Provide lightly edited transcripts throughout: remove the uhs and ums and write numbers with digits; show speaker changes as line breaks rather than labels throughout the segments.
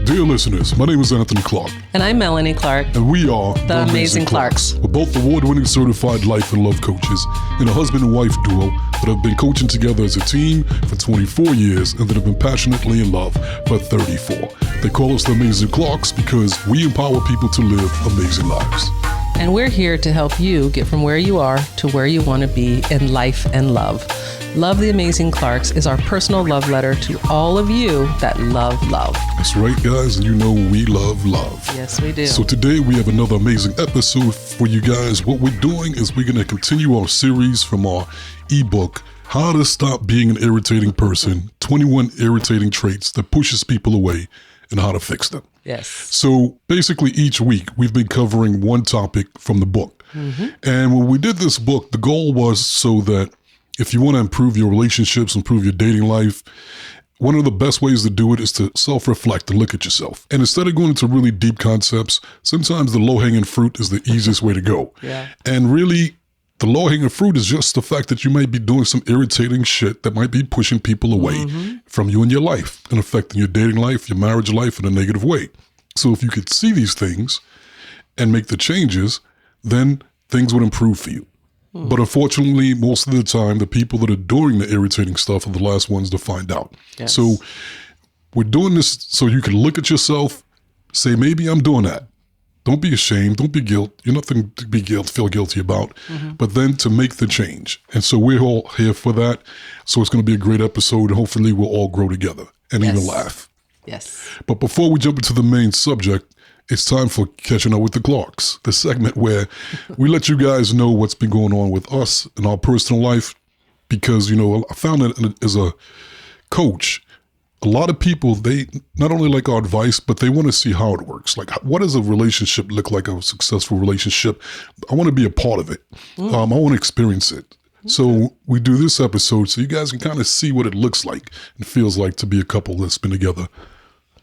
Dear listeners, my name is Anthony Clark.
And I'm Melanie Clark.
And we are
The Amazing Clarks.
We're both award-winning certified life and love coaches and a husband and wife duo that have been coaching together as a team for 24 years and that have been passionately in love for 34. They call us the Amazing Clarks because we empower people to live amazing lives.
And we're here to help you get from where you are to where you want to be in life and love. Love the Amazing Clarks is our personal love letter to all of you that love love.
That's right, guys, and you know we love love.
Yes, we do.
So today we have another amazing episode for you guys. What we're doing is we're going to continue our series from our ebook, How to Stop Being an Irritating Person, 21 Irritating Traits That Pushes People Away and How to Fix Them.
Yes.
So basically each week we've been covering one topic from the book. Mm-hmm. And when we did this book, the goal was so that if you want to improve your relationships, improve your dating life, one of the best ways to do it is to self-reflect and look at yourself. And instead of going into really deep concepts, sometimes the low-hanging fruit is the easiest way to go.
Yeah.
And really, the low-hanging fruit is just the fact that you might be doing some irritating shit that might be pushing people away from you in your life and affecting your dating life, your marriage life in a negative way. So if you could see these things and make the changes, then things would improve for you. But unfortunately, most of the time, the people that are doing the irritating stuff are the last ones to find out.
Yes.
So we're doing this so you can look at yourself, say, maybe I'm doing that. Don't be ashamed. Don't be guilty. You're nothing to be feel guilty about. But then to make the change. And so we're all here for that. So it's going to be a great episode. And hopefully we'll all grow together and even laugh.
Yes.
But before we jump into the main subject, it's time for Catching Up with the Clarks, the segment where we let you guys know what's been going on with us in our personal life. Because, you know, I found that as a coach, a lot of people, they not only like our advice, but they want to see how it works. Like, what does a relationship look like, a successful relationship? I want to be a part of it. I want to experience it. Okay. So we do this episode so you guys can kind of see what it looks like and feels like to be a couple that's been together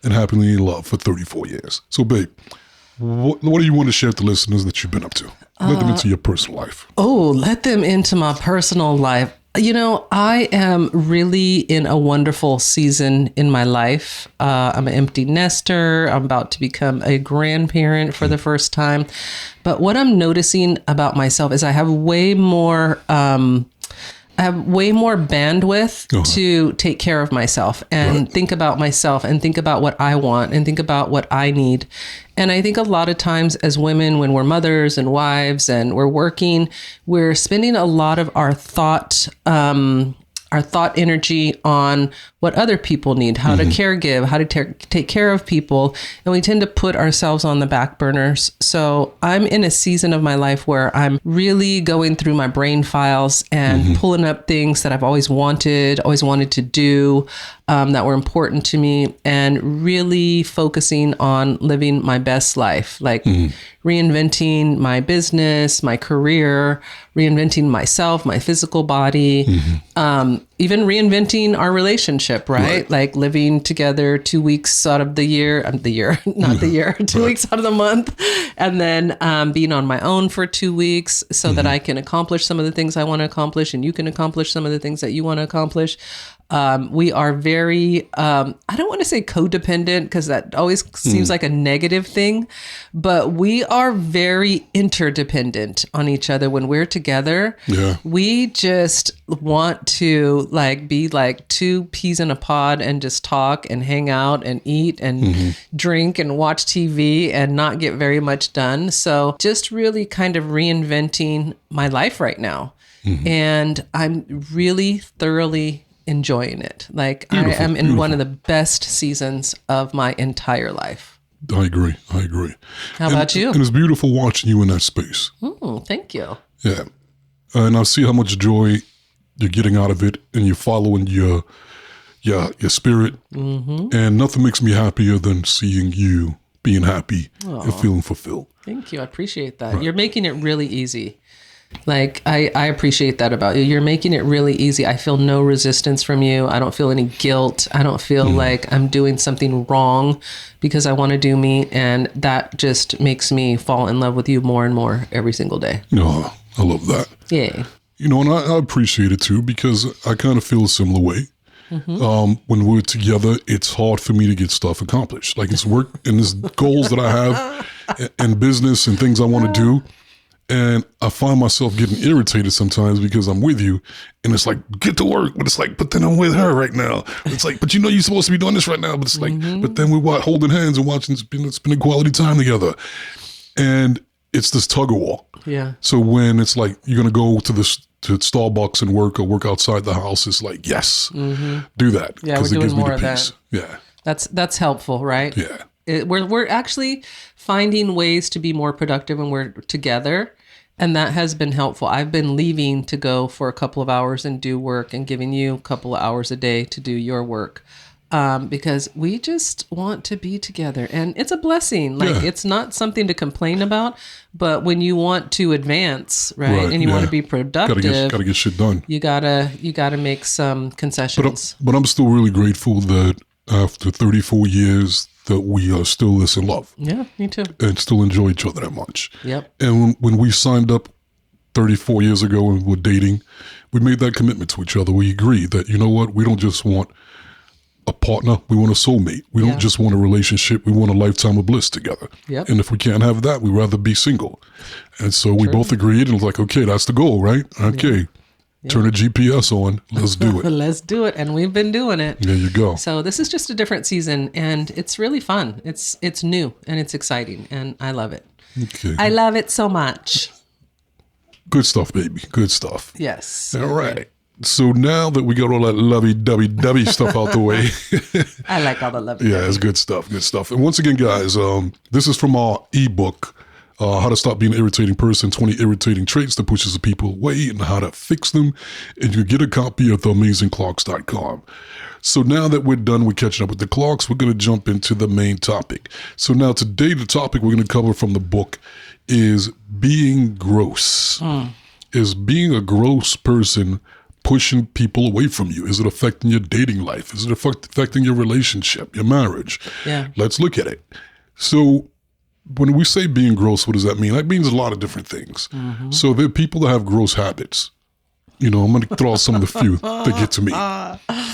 and happily in love for 34 years. So, babe, what do you want to share with the listeners that you've been up to? Let them into your personal life.
Oh, let them into my personal life. You know, I am really in a wonderful season in my life. I'm an empty nester. I'm about to become a grandparent for the first time. But what I'm noticing about myself is I have way more bandwidth to take care of myself and think about myself and think about what I want and think about what I need. And I think a lot of times as women, when we're mothers and wives and we're working, we're spending a lot of our thought energy on what other people need, how to caregive, how to take care of people. And we tend to put ourselves on the back burners. So I'm in a season of my life where I'm really going through my brain files and pulling up things that I've always wanted to do, that were important to me, and really focusing on living my best life, like reinventing my business, my career, reinventing myself, my physical body, even reinventing our relationship, right? Like living together 2 weeks out of the year, 2 weeks out of the month, and then being on my own for 2 weeks so that I can accomplish some of the things I want to accomplish and you can accomplish some of the things that you want to accomplish. We are very, I don't want to say codependent because that always seems like a negative thing, but we are very interdependent on each other when we're together. Yeah. We just want to be like two peas in a pod and just talk and hang out and eat and drink and watch TV and not get very much done. So just really kind of reinventing my life right now. And I'm really thoroughly enjoying it. Like beautiful, I am in one of the best seasons of my entire life.
I agree.
How about you?
And it's beautiful watching you in that space.
Thank you.
Yeah. And I see how much joy you're getting out of it and you're following your spirit. And nothing makes me happier than seeing you being happy and feeling fulfilled.
Thank you. I appreciate that. Right. You're making it really easy. Like, I appreciate that about you. You're making it really easy. I feel no resistance from you. I don't feel any guilt. I don't feel like I'm doing something wrong because I want to do me. And that just makes me fall in love with you more and more every single day.
Oh, I love that.
Yeah.
You know, and I appreciate it too, because I kind of feel a similar way. When we're together, it's hard for me to get stuff accomplished. Like it's work and there's goals that I have and business and things I want to do. And I find myself getting irritated sometimes because I'm with you and it's like, get to work. But it's like, but then I'm with her right now. It's like, but you know, you're supposed to be doing this right now. But it's like, but then we're holding hands and watching, spending quality time together. And it's this tug of war.
Yeah.
So when it's like, you're going to go to Starbucks and work or work outside the house, it's like, yes, do that.
Yeah, we're doing more of that.
Yeah.
That's helpful, right?
Yeah.
We're actually finding ways to be more productive when we're together. And that has been helpful. I've been leaving to go for a couple of hours and do work and giving you a couple of hours a day to do your work. Because we just want to be together and it's a blessing. Like it's not something to complain about, but when you want to advance, right? And you want to be productive,
gotta get shit done.
You gotta make some concessions.
But I'm still really grateful that after 34 years that we are still this in love.
Yeah, me too.
And still enjoy each other that much.
Yep.
And when we signed up 34 years ago and we're dating, we made that commitment to each other. We agreed that, you know what, we don't just want a partner, we want a soulmate. We don't just want a relationship, we want a lifetime of bliss together.
Yep.
And if we can't have that, we'd rather be single. And so we both agreed and was like, okay, that's the goal, right? Okay. Turn the GPS on. Let's do it.
Let's do it. And we've been doing it.
There you go.
So this is just a different season and it's really fun. It's new and it's exciting and I love it.
Okay.
I love it so much.
Good stuff, baby. Good stuff.
Yes.
All right. So now that we got all that lovey-dovey stuff out the way.
I like all the lovey-dovey.
Yeah, it's good stuff. Good stuff. And once again, guys, this is from our ebook, How to Stop Being an Irritating Person, 20 Irritating Traits that Pushes People Away and How to Fix Them. And you can get a copy at theamazingclarks.com. So now that we're done with catching up with the Clarks, we're going to jump into the main topic. So now today, the topic we're going to cover from the book is being gross. Is being a gross person pushing people away from you? Is it affecting your dating life? Is it affecting your relationship, your marriage?
Yeah.
Let's look at it. So when we say being gross, what does that mean? That means a lot of different things. So there are people that have gross habits. You know, I'm going to throw out some of the few that get to me.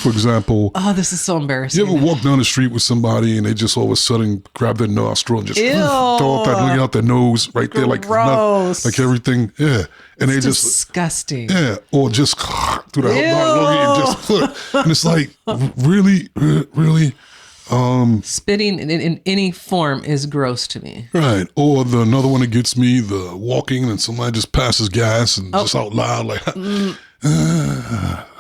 For example,
oh, this is so embarrassing.
You ever walk down the street with somebody and they just all of a sudden grab their nostril and just throw out their nose right there, like everything. Yeah. And they just
disgusting.
Yeah. Or just through the and just and it's like, really?
Spitting in any form is gross to me.
Right. Or another one that gets me, the walking and somebody just passes gas and just out loud like,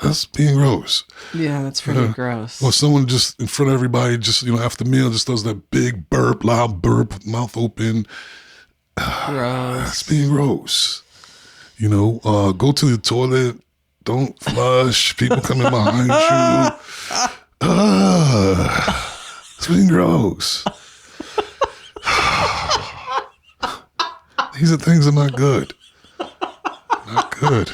that's being gross.
Yeah, that's pretty gross.
Or someone just in front of everybody, just, you know, after meal, just does that big burp, loud burp, with mouth open.
Gross.
That's being gross. You know, go to the toilet, don't flush, people coming behind you. It's being gross. These are things that are not good. Not good.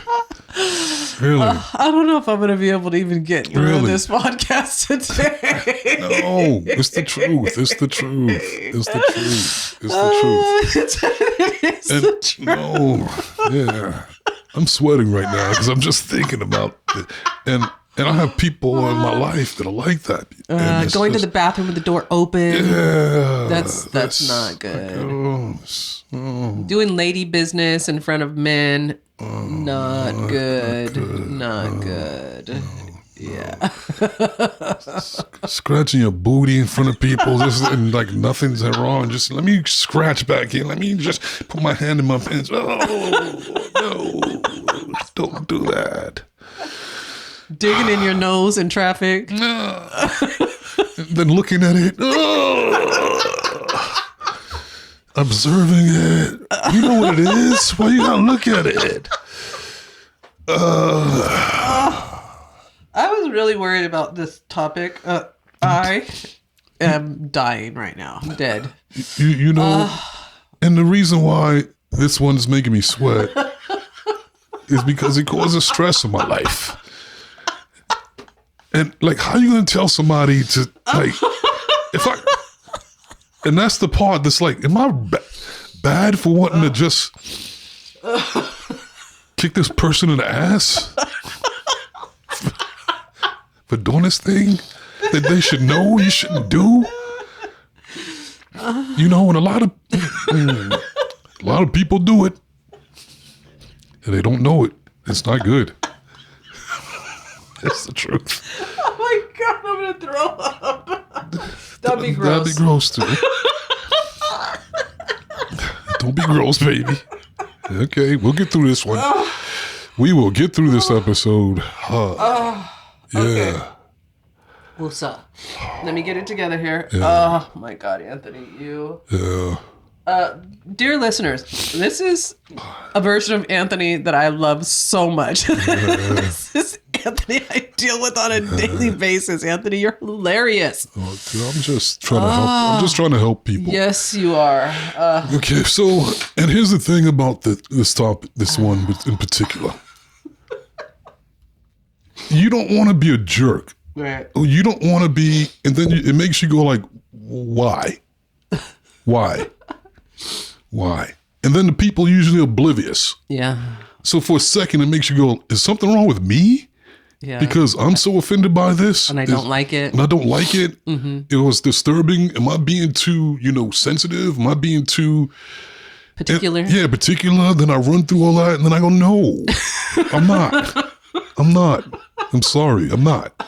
Really?
I don't know if I'm going to be able to even get through this podcast today.
No, it's the truth. It's the truth. It's the truth. It's the truth.
It's the truth.
No, yeah. I'm sweating right now because I'm just thinking about it. And I have people in my life that are like that.
Going to the bathroom with the door open.
Yeah.
That's not good.
Gross. Oh.
Doing lady business in front of men. Not good. Not good.
No.
Yeah.
Scratching your booty in front of people, just and like nothing's wrong. Just let me scratch back here. Let me just put my hand in my pants. Oh, no. Don't do that.
Digging in your nose in traffic.
Then looking at it. Observing it. You know what it is? Why you gotta look at it?
I was really worried about this topic. I am dying right now. I'm dead.
You know, and the reason why this one's making me sweat is because it causes stress in my life. And like, how are you going to tell somebody to like, and that's the part that's like, am I bad for wanting to just kick this person in the ass? for doing this thing that they should know you shouldn't do? You know, and a lot of people do it, and they don't know it. It's not good. That's the truth.
Oh my God, I'm going to throw up. That'd be gross.
That'd be gross, too. Don't be gross, baby. Okay, we'll get through this one. We will get through this episode. Yeah.
Okay. Woosah. Let me get it together here.
Yeah.
Oh my God, Anthony, you.
Yeah.
Dear listeners, this is a version of Anthony that I love so much. This is Anthony I deal with on a daily basis. Anthony, you're hilarious.
Oh, dude, I'm just trying to help. I'm just trying to help people.
Yes, you are.
Okay, so, and here's the thing about this topic, this one in particular. You don't want to be a jerk.
Right.
You don't want to be, and then it makes you go like, why? Why? Why? And then the people are usually oblivious.
Yeah.
So for a second, it makes you go, is something wrong with me?
Yeah.
Because I'm so offended by this.
And I don't like it.
And I don't like it.
Mm-hmm.
It was disturbing. Am I being too, sensitive? Am I being too...
Particular?
Particular. Then I run through all that and then I go, no, I'm not. I'm not. I'm sorry. I'm not.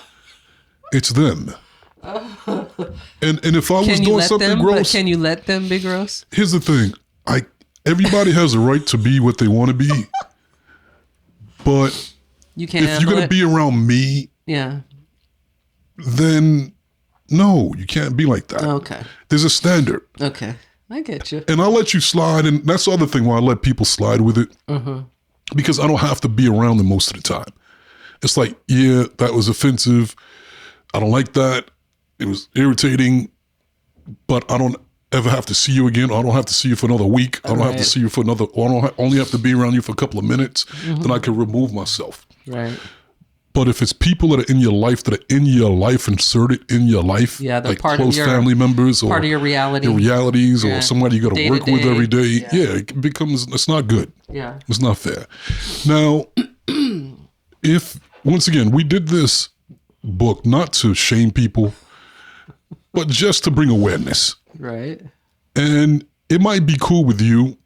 It's them. And if I was doing something gross...
Can you let them be gross?
Here's the thing. Everybody has a right to be what they want to be. But
you can't
if you're going to be around me, then no, you can't be like that.
Okay.
There's a standard.
Okay. I get you.
And I'll let you slide. And that's the other thing why I let people slide with it.
Mm-hmm.
Because I don't have to be around them most of the time. It's like, yeah, that was offensive. I don't like that. It was irritating. But I don't ever have to see you again. Or I don't have to see you for another week. I don't have to see you for another, or I don't only have to be around you for a couple of minutes. Mm-hmm. Then I can remove myself.
Right.
But if it's people that are in your life, inserted in your life,
like part
close
of your
family members or
part of your reality,
your realities, or somebody you got to work with every day, it's not good.
Yeah,
it's not fair. Now, if once again we did this book not to shame people, but just to bring awareness,
right? And
it might be cool with you,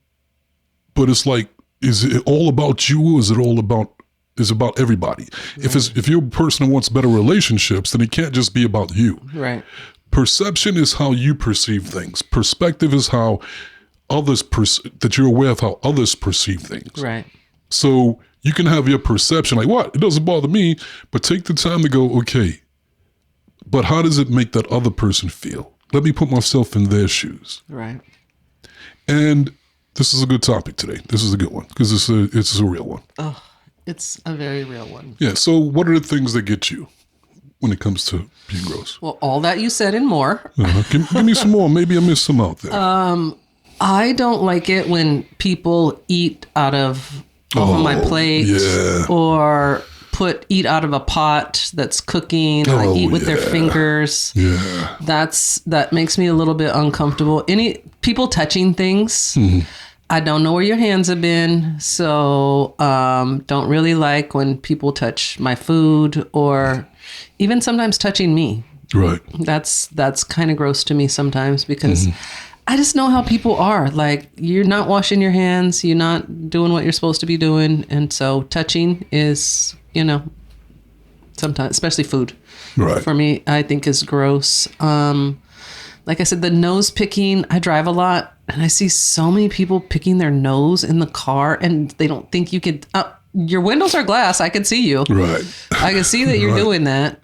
but it's like, is it all about you, or is it all about? Is about everybody. Right. If you're a person who wants better relationships, then it can't just be about you.
Right.
Perception is how you perceive things. Perspective is how others that you're aware of how others perceive things.
Right.
So you can have your perception like, what? It doesn't bother me, but take the time to go, okay, but how does it make that other person feel? Let me put myself in their shoes.
Right.
And this is a good topic today. This is a good one because it's a real one.
Oh. It's a very real one.
Yeah. So what are the things that get you when it comes to being gross?
Well, all that you said and more.
Give me some more. Maybe I missed some out there.
I don't like it when people eat out of my plate or eat out of a pot that's cooking, or eat with their fingers.
Yeah.
That makes me a little bit uncomfortable. Any people touching things. Mm-hmm. I don't know where your hands have been, so don't really like when people touch my food or even sometimes touching me.
Right.
That's kind of gross to me sometimes because I just know how people are. Like, you're not washing your hands, you're not doing what you're supposed to be doing, and so touching is, sometimes, especially food.
Right.
For me, I think is gross. Like I said, the nose picking, I drive a lot. And I see so many people picking their nose in the car and they don't think you could, your windows are glass. I can see you.
Right.
I can see that you're doing that.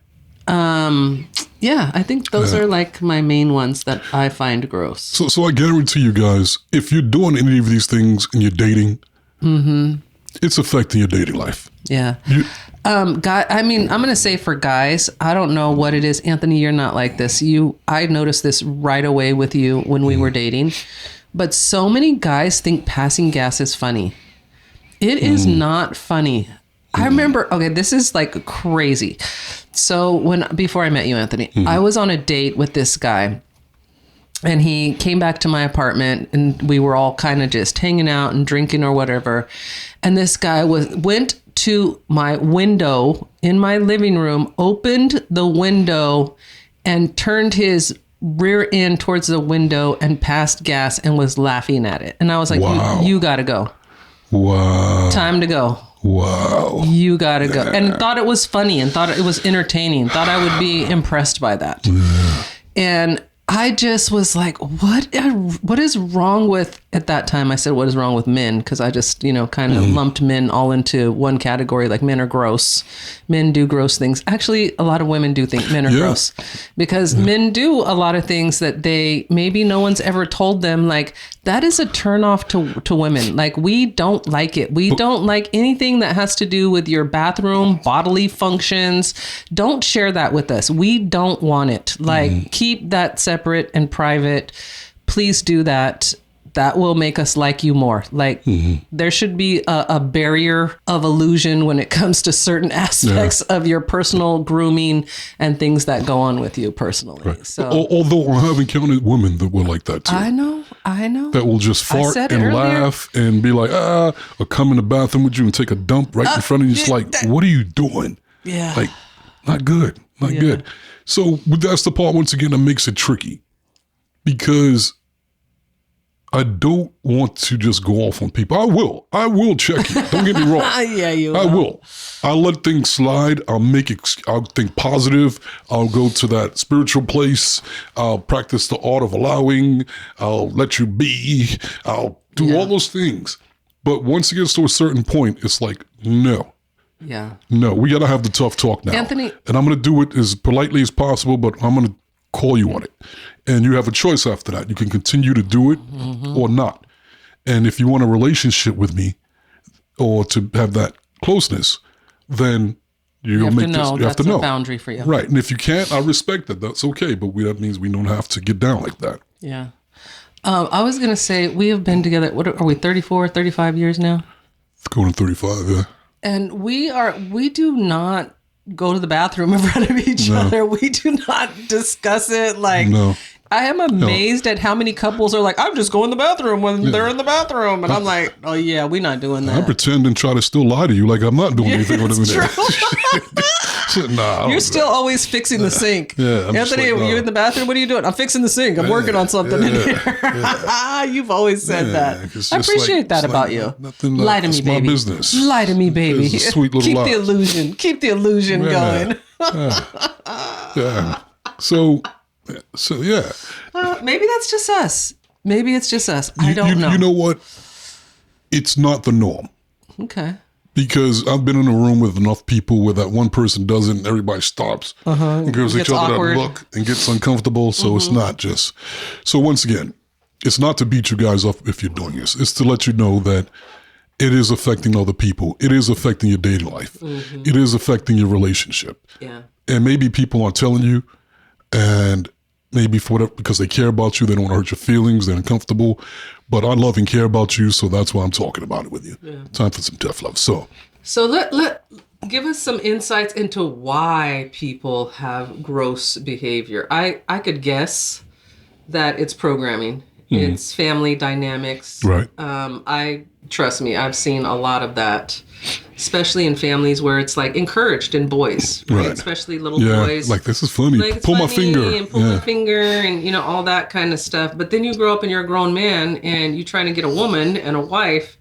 I think those are like my main ones that I find gross.
So I guarantee you guys, if you're doing any of these things and you're dating, it's affecting your dating life.
Yeah. I'm going to say for guys, I don't know what it is. Anthony, you're not like this. I noticed this right away with you when we were dating. But so many guys think passing gas is funny. It is not funny. I remember, this is like crazy. So before I met you, Anthony, I was on a date with this guy. And he came back to my apartment and we were all kind of just hanging out and drinking or whatever. And this guy went to my window in my living room, opened the window, and turned his rear end towards the window and passed gas and was laughing at it. And I was like,
Wow.
you got to go.
Wow.
Time to go.
Wow.
You got to go. And thought it was funny and thought it was entertaining. Thought I would be impressed by that. And I just was like, what is wrong with, at that time I said, what is wrong with men? Because I just, kind of lumped men all into one category, like men are gross. Men do gross things. Actually, a lot of women do think men are gross because men do a lot of things that maybe no one's ever told them, like, that is a turnoff to women. Like, we don't like it. We don't like anything that has to do with your bathroom, bodily functions. Don't share that with us. We don't want it. Like, keep that separate and private. Please do that. That will make us like you more. Like, there should be a barrier of illusion when it comes to certain aspects of your personal grooming and things that go on with you personally.
Right.
So,
although I have encountered women that were like that too.
I know.
That will just fart and laugh and be like, or come in the bathroom with you and take a dump right in front of you. Just like, what are you doing?
Yeah.
Like, not good. Not good. So that's the part, once again, that makes it tricky. Because I don't want to just go off on people. I will check you. Don't get me wrong.
Yeah, you will.
I will. I'll let things slide. I'll think positive. I'll go to that spiritual place. I'll practice the art of allowing. I'll let you be. I'll do all those things. But once it gets to a certain point, it's like, no.
Yeah.
No, we got to have the tough talk now.
Anthony.
And I'm going to do it as politely as possible, but I'm going to call you on it. And you have a choice after that. You can continue to do it or not. And if you want a relationship with me or to have that closeness, then you have to know.
That's a boundary for you.
Right. And if you can't, I respect that. That's okay. But that means we don't have to get down like that.
Yeah. I was going to say, we have been together, what are we, 34, 35 years now?
Going to 35, yeah.
And we do not go to the bathroom in front of each other. We do not discuss it. Like, I am amazed at how many couples are like, I'm just going to the bathroom when they're in the bathroom. And I'm like, oh yeah, we're not doing that.
I pretend and try to still lie to you like I'm not doing anything with them. Nah,
you're still always fixing the sink.
Yeah,
Anthony, like, you in the bathroom? What are you doing? I'm fixing the sink. I'm working on something in here. You've always said that. I appreciate that about you. Lie to me, baby.
My business.
Lie to me, baby.
It's a sweet little
Keep
lie.
the illusion. Keep the illusion going.
Yeah. So yeah.
Maybe that's just us. Maybe it's just us. I don't know.
You know what? It's not the norm.
Okay.
Because I've been in a room with enough people where that one person doesn't, and everybody stops and gives each other that look and gets uncomfortable. So it's not just. So once again, it's not to beat you guys up if you're doing this. It's to let you know that it is affecting other people. It is affecting your dating life. It is affecting your relationship.
Yeah.
And maybe people aren't telling you, and maybe for whatever, because they care about you, they don't want to hurt your feelings, they're uncomfortable. But I love and care about you, so that's why I'm talking about it with you. Yeah. Time for some tough love. So
let give us some insights into why people have gross behavior. I could guess that it's programming. It's family dynamics.
Right.
Trust me, I've seen a lot of that, especially in families where it's like encouraged in boys, right? Especially little boys.
Like, this is funny.
Like,
pull my finger.
And pull my finger and, all that kind of stuff. But then you grow up and you're a grown man and you're trying to get a woman and a wife,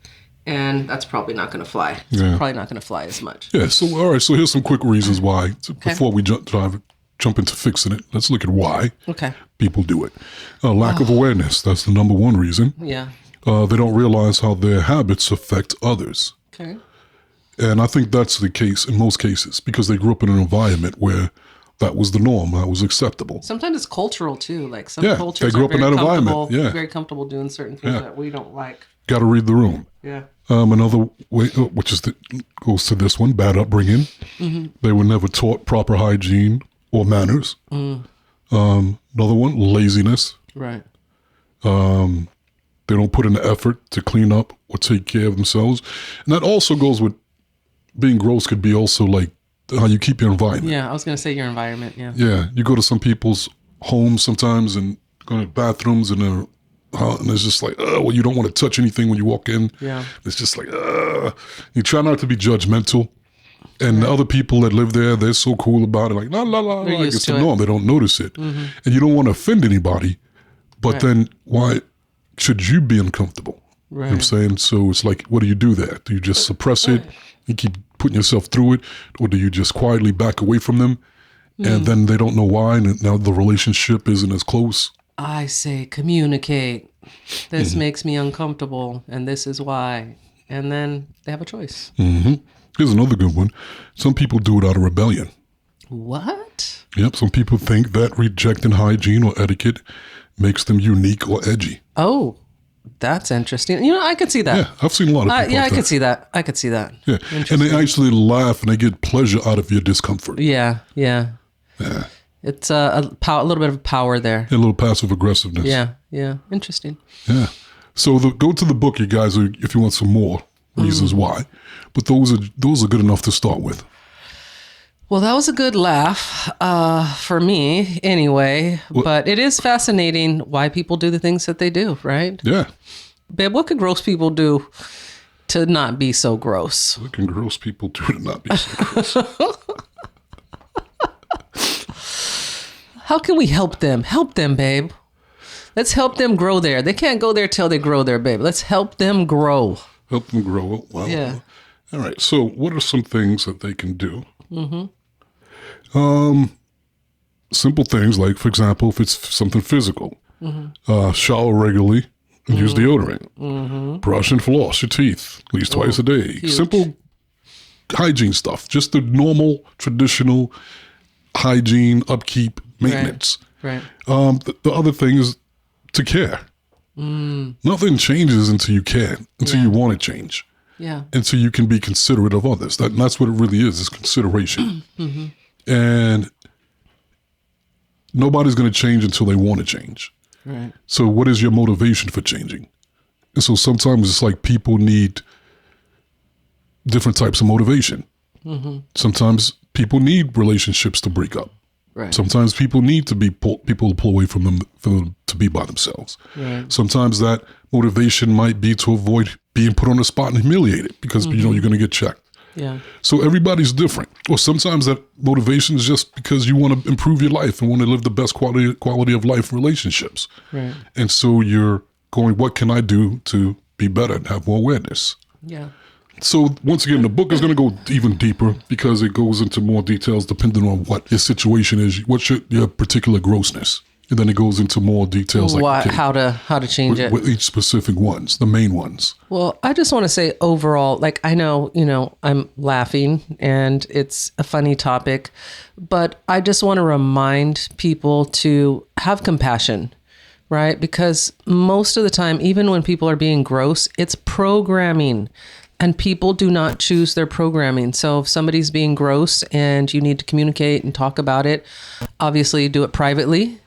and that's probably not going to fly. It's probably not going to fly as much.
Yeah. So, all right. So here's some quick reasons why. Before we jump into fixing it, let's look at why people do it. Lack of awareness. That's the number one reason.
Yeah.
They don't realize how their habits affect others. Okay. And I think that's the case in most cases because they grew up in an environment where that was the norm, that was acceptable.
Sometimes it's cultural too. Like some cultures
they grew up in that environment.
Very comfortable doing certain things that we don't like.
Got to read the room.
Yeah.
Another way, which is goes to this one, bad upbringing. They were never taught proper hygiene or manners. Another one, laziness.
Right.
They don't put in the effort to clean up or take care of themselves. And that also goes with being gross could be also like how you keep your environment.
Yeah, I was going to say your environment, yeah.
Yeah, you go to some people's homes sometimes and go to bathrooms and they're And it's just like, well, you don't want to touch anything when you walk in.
Yeah.
It's just like, you try not to be judgmental. And the other people that live there, they're so cool about it. Like, la, la, la, la. It's the norm. They don't notice it. And you don't want to offend anybody. But then why should you be uncomfortable? You know what I'm saying? So it's like, what do you do there? Do you just suppress it? You keep putting yourself through it? Or do you just quietly back away from them? And then they don't know why. And now the relationship isn't as close.
I say communicate. This makes me uncomfortable, and this is why. And then they have a choice.
Here's another good one. Some people do it out of rebellion.
What?
Yep. Some people think that rejecting hygiene or etiquette makes them unique or edgy.
Oh, that's interesting. You know, I could see that.
Yeah, I've seen a lot of people.
Yeah,
like
I could see that. I could see that.
Yeah, and they actually laugh and they get pleasure out of your discomfort.
Yeah. It's a little bit of power there.
A little passive aggressiveness.
Yeah. Interesting.
Yeah. So go to the book, you guys, if you want some more reasons why. But those are good enough to start with.
Well, that was a good laugh for me anyway. But it is fascinating why people do the things that they do, right?
Yeah.
Babe, what could gross people do to not be so gross?
What can gross people do to not be so gross?
How can we help them? Help them, babe. Let's help them grow there. They can't go there till they grow there, babe. Let's help them grow.
Help them grow. Well,
yeah.
All right. So what are some things that they can do? Simple things like, for example, if it's something physical, shower regularly and use deodorant. Brush and floss your teeth at least twice a day.
Huge.
Simple hygiene stuff. Just the normal, traditional hygiene, upkeep, maintenance.
Right.
The other thing is to care. Nothing changes until you care, until you want to change.
Yeah.
And so you can be considerate of others. That's what it really is consideration. And nobody's going to change until they want to change.
Right.
So what is your motivation for changing? And so sometimes it's like people need different types of motivation. Sometimes people need relationships to break up.
Right.
Sometimes people need to be people to pull away from them for them to be by themselves.
Right.
Sometimes that motivation might be to avoid being put on the spot and humiliated because you know you're going to get checked.
Yeah.
So everybody's different. Or sometimes that motivation is just because you want to improve your life and want to live the best quality of life relationships.
Right.
And so you're going, what can I do to be better and have more awareness?
Yeah.
So once again, the book is going to go even deeper because it goes into more details depending on what your situation is, what's your particular grossness. And then it goes into more details like
how to change it
with each specific ones, the main ones.
Well, I just want to say overall, like I know, I'm laughing and it's a funny topic, but I just want to remind people to have compassion, right? Because most of the time, even when people are being gross, it's programming. And people do not choose their programming. So if somebody's being gross and you need to communicate and talk about it, obviously do it privately.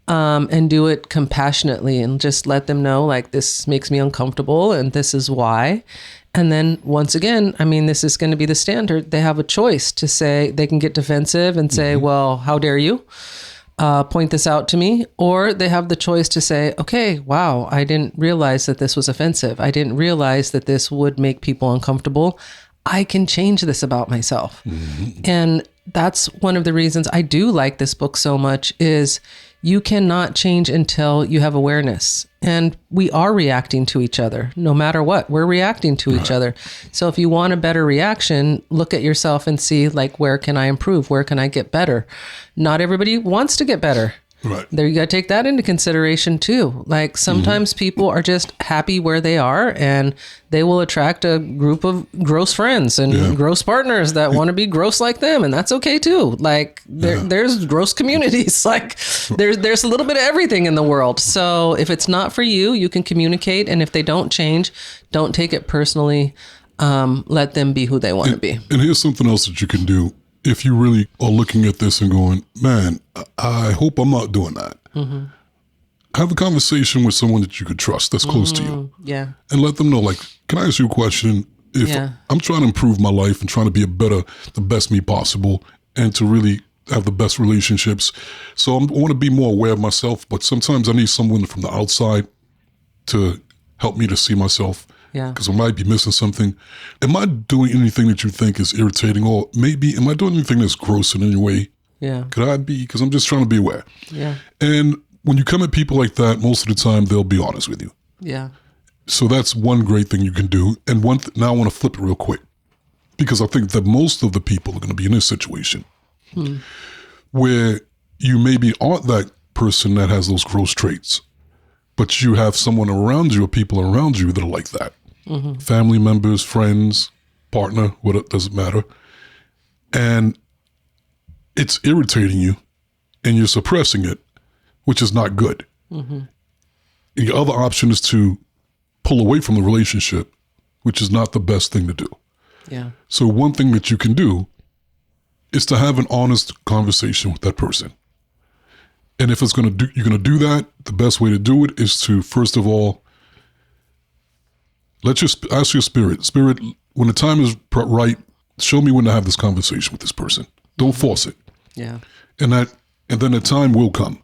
And do it compassionately and just let them know, like, this makes me uncomfortable and this is why. And then once again, I mean, this is going to be the standard. They have a choice to say, they can get defensive and say, well, how dare you point this out to me? Or they have the choice to say, okay, wow, I didn't realize that this was offensive. I didn't realize that this would make people uncomfortable. I can change this about myself. And that's one of the reasons I do like this book so much is you cannot change until you have awareness. And we are reacting to each other. No matter what, we're reacting to each other. So if you want a better reaction, look at yourself and see, like, where can I improve? Where can I get better? Not everybody wants to get better.
Right.
There, you got to take that into consideration too. Like sometimes people are just happy where they are and they will attract a group of gross friends and gross partners that want to be gross like them. And that's okay too. Like there's gross communities. Like there's a little bit of everything in the world. So if it's not for you, you can communicate. And if they don't change, don't take it personally. Let them be who they want to be.
And here's something else that you can do. If you really are looking at this and going, man, I hope I'm not doing that. Have a conversation with someone that you could trust that's close to you.
Yeah.
And let them know, like, can I ask you a question? If I'm trying to improve my life and trying to be the best me possible and to really have the best relationships. So I want to be more aware of myself, but sometimes I need someone from the outside to help me to see myself.
Yeah.
Because I might be missing something. Am I doing anything that you think is irritating? Or maybe, am I doing anything that's gross in any way?
Yeah.
Could I be? Because I'm just trying to be aware.
Yeah.
And when you come at people like that, most of the time, they'll be honest with you.
Yeah.
So that's one great thing you can do. And now I want to flip it real quick. Because I think that most of the people are going to be in this situation where you maybe aren't that person that has those gross traits, but you have someone around you or people around you that are like that. Family members, friends, partner, what doesn't matter. And it's irritating you and you're suppressing it, which is not good. The other option is to pull away from the relationship, which is not the best thing to do.
Yeah.
So one thing that you can do is to have an honest conversation with that person. And if you're going to do that, the best way to do it is to, first of all, ask your spirit, when the time is right, show me when to have this conversation with this person. Don't force it.
Yeah.
And then the time will come.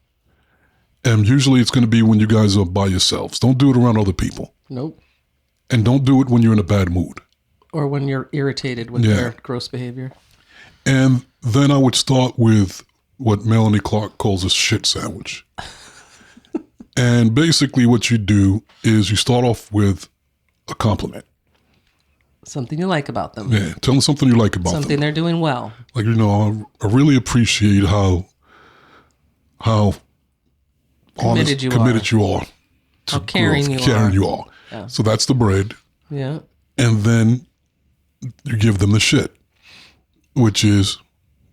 And usually it's going to be when you guys are by yourselves. Don't do it around other people.
Nope.
And don't do it when you're in a bad mood.
Or when you're irritated with their gross behavior.
And then I would start with what Melanie Clark calls a shit sandwich. And basically what you do is you start off with a compliment.
Something you like about them.
Yeah, tell them something you like about them.
Something they're doing well.
Like, I really appreciate how
committed
you are.
How caring you are.
Yeah. So that's the bread.
Yeah.
And then you give them the shit, which is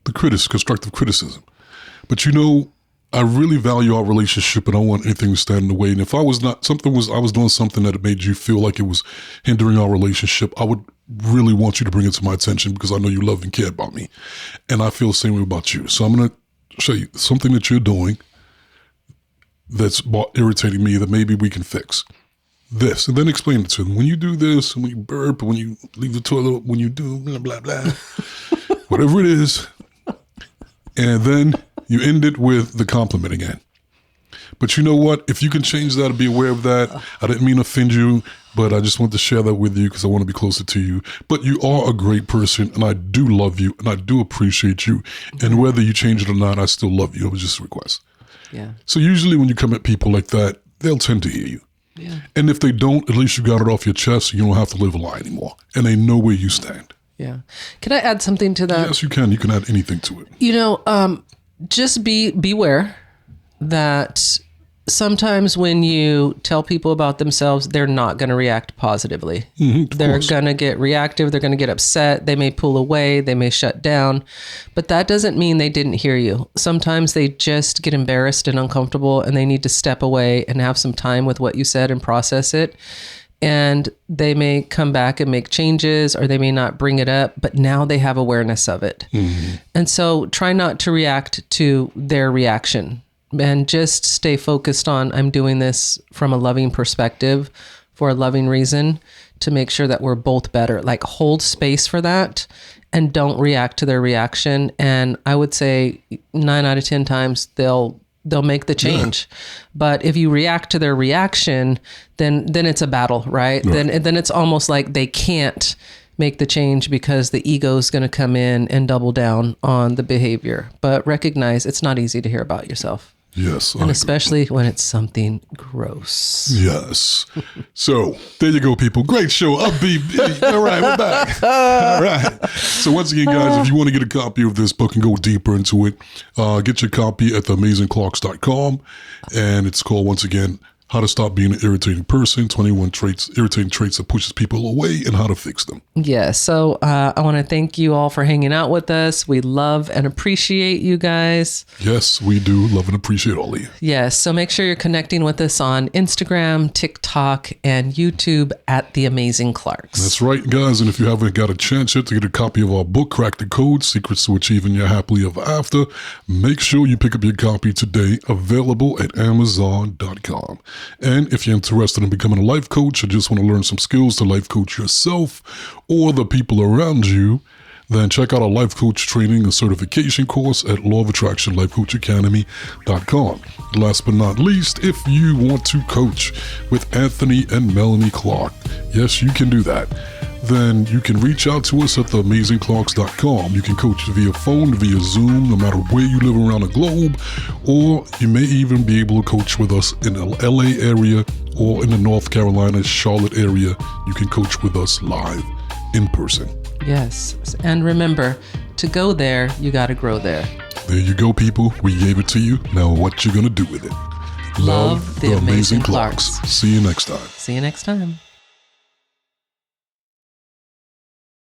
the constructive criticism. But I really value our relationship and I don't want anything to stand in the way. And if I was doing something that made you feel like it was hindering our relationship, I would really want you to bring it to my attention because I know you love and care about me. And I feel the same way about you. So I'm going to show you something that you're doing that's irritating me that maybe we can fix. This, and then explain it to them. When you do this, when you burp, when you leave the toilet, when you do blah, blah, blah, whatever it is. And then you end it with the compliment again. But you know what? If you can change that and be aware of that, I didn't mean to offend you, but I just want to share that with you because I want to be closer to you. But you are a great person, and I do love you, and I do appreciate you. And whether you change it or not, I still love you. It was just a request.
Yeah.
So usually when you come at people like that, they'll tend to hear you.
Yeah.
And if they don't, at least you got it off your chest. You don't have to live a lie anymore. And they know where you stand.
Yeah. Can I add something to that?
Yes, you can. You can add anything to it.
Just beware that sometimes when you tell people about themselves, they're not going to react positively. They're going to get reactive. They're going to get upset. They may pull away. They may shut down. But that doesn't mean they didn't hear you. Sometimes they just get embarrassed and uncomfortable and they need to step away and have some time with what you said and process it. And they may come back and make changes or they may not bring it up, but now they have awareness of it. And so try not to react to their reaction. And just stay focused on, I'm doing this from a loving perspective for a loving reason to make sure that we're both better. Like hold space for that and don't react to their reaction. And I would say 9 out of 10 times they'll make the change. But if you react to their reaction, then it's a battle, right? Then it's almost like they can't make the change because the ego is going to come in and double down on the behavior. But recognize it's not easy to hear about yourself.
Yes.
And especially when it's something gross.
Yes. So there you go, people. Great show. Upbeat. All right, we're back. All right. So once again, guys, if you want to get a copy of this book and go deeper into it, get your copy at theamazingclarks.com. And it's called, once again, How to Stop Being an Irritating Person, 21 irritating traits that pushes people away and how to fix them.
Yes. So I want to thank you all for hanging out with us. We love and appreciate you guys.
Yes, we do love and appreciate all of you.
Yes. So make sure you're connecting with us on Instagram, TikTok, and YouTube at The Amazing Clarks.
That's right, guys. And if you haven't got a chance yet to get a copy of our book, Crack the Code, Secrets to Achieving Your Happily Ever After, make sure you pick up your copy today, available at Amazon.com. And if you're interested in becoming a life coach or just want to learn some skills to life coach yourself or the people around you, then check out our life coach training and certification course at Law of Attraction LifeCoachAcademy.com. Last but not least, if you want to coach with Anthony and Melanie Clark, yes, you can do that. Then you can reach out to us at theamazingclarks.com. You can coach via phone, via Zoom, no matter where you live around the globe, or you may even be able to coach with us in the LA area or in the North Carolina, Charlotte area. You can coach with us live in person.
Yes. And remember, to go there, you got to grow there.
There you go, people. We gave it to you. Now what you going to do with it?
Love the Amazing Clarks.
See you next time.
See you next time.